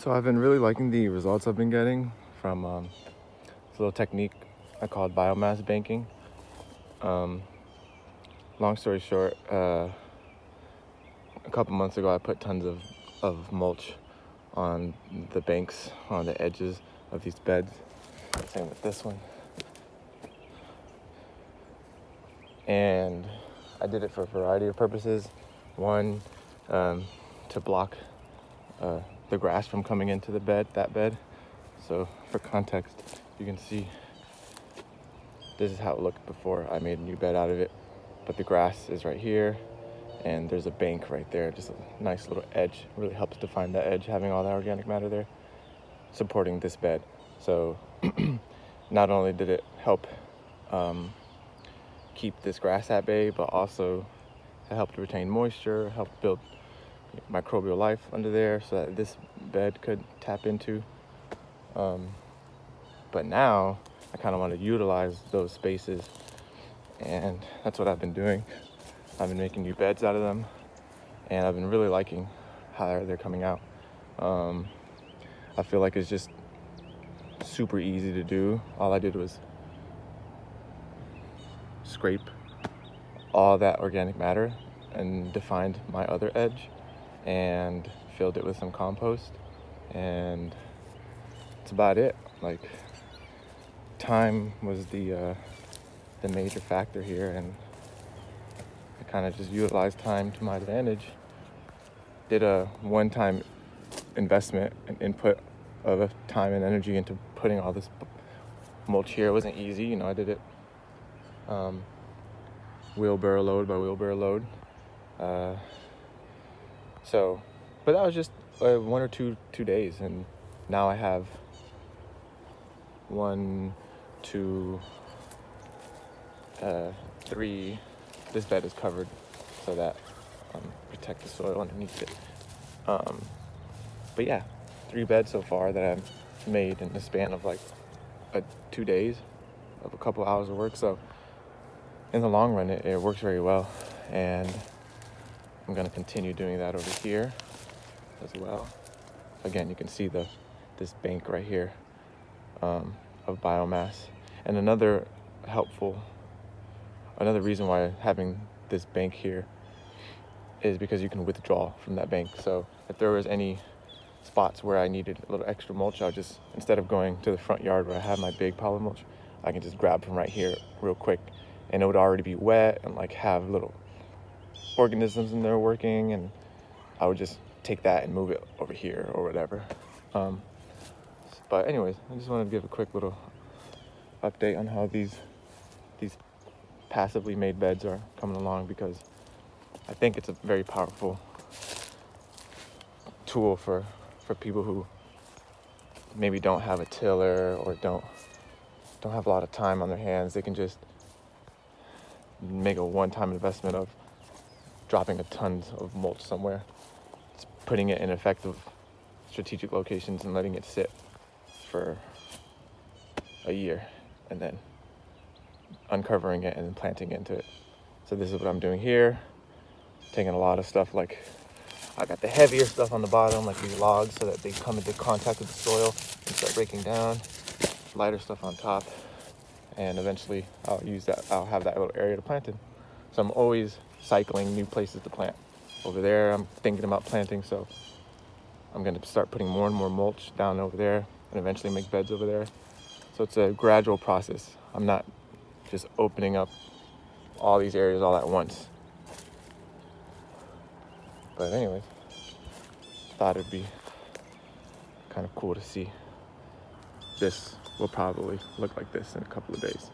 So I've been really liking the results I've been getting from this little technique I called biomass banking. Long story short, a couple months ago I put tons of mulch on the banks, on the edges of these beds. Same with this one. And I did it for a variety of purposes. One, to block the grass from coming into that bed. So for context, you can see this is how it looked before I made a new bed out of it. But the grass is right here, and there's a bank right there, just a nice little edge. Really helps define that edge, having all that organic matter there supporting this bed. So not only did it help keep this grass at bay, but also it helped retain moisture, helped build microbial life under there so that this bed could tap into. But now I kind of want to utilize those spaces, and that's what I've been doing. I've been making new beds out of them, and I've been really liking how they're coming out. I feel like it's just super easy to do. All I did was scrape all that organic matter and defined my other edge and filled it with some compost, and that's about it. Like, time was the major factor here, and I kind of just utilized time to my advantage. Did a one-time investment and input of time and energy into putting all this mulch here. It wasn't easy, you know. I did it wheelbarrow load by wheelbarrow load. But that was just 1 or 2 days, and now I have 1, 2, 3. This bed is covered so that protect the soil underneath it. But yeah, 3 beds so far that I've made in the span of like 2 days of a couple hours of work. So in the long run, it works very well, and I'm going to continue doing that over here as well. Again, you can see this bank right here of biomass. And another reason why having this bank here is because you can withdraw from that bank. So if there was any spots where I needed a little extra mulch, I'll just, instead of going to the front yard where I have my big pile of mulch, I can just grab from right here real quick, and it would already be wet and like have little organisms in there working, and I would just take that and move it over here or whatever. But anyways, I just wanted to give a quick little update on how these passively made beds are coming along, because I think it's a very powerful tool for people who maybe don't have a tiller or don't have a lot of time on their hands. They can just make a one-time investment of dropping a ton of mulch somewhere, just putting it in effective strategic locations and letting it sit for a year, and then uncovering it and then planting into it. So this is what I'm doing here. Taking a lot of stuff, like I got the heavier stuff on the bottom, like these logs, so that they come into contact with the soil and start breaking down. Lighter stuff on top, and eventually I'll have that little area to plant in. So I'm always cycling new places to plant. Over there I'm thinking about planting, so I'm going to start putting more and more mulch down over there and eventually make beds over there. So it's a gradual process. I'm not just opening up all these areas all at once. But anyways, thought it'd be kind of cool to see. This will probably look like this in a couple of days.